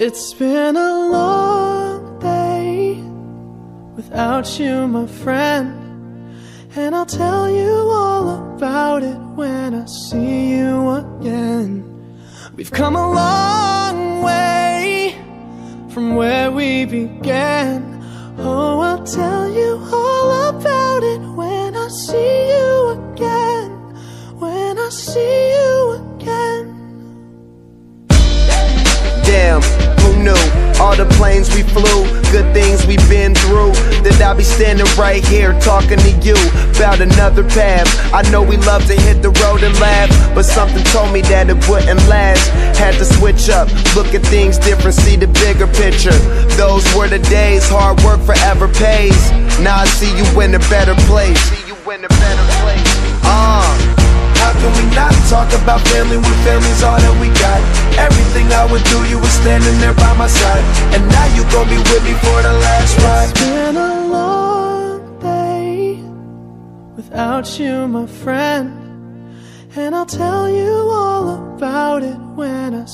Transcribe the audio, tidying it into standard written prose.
It's been a long day without you, my friend, and I'll tell you all about it when I see you again. We've come a long way from where we began. Oh, I'll tell you all about it when I see you again. When I see you again. Damn, who knew? All the planes we flew, good things we've been through, that I'll be standing right here talking to you about another path. I know we love to hit the road and laugh, but something told me that it wouldn't last. Had to switch up, look at things different, see the bigger picture. Those were the days, hard work forever pays. Now I see you in a better place. How can we not talk about family when family's all that we got? Everything I would do, you were standing there by my side, and now you gon' be with me for the last ride. It's been a long day without you, my friend, and I'll tell you all about it when I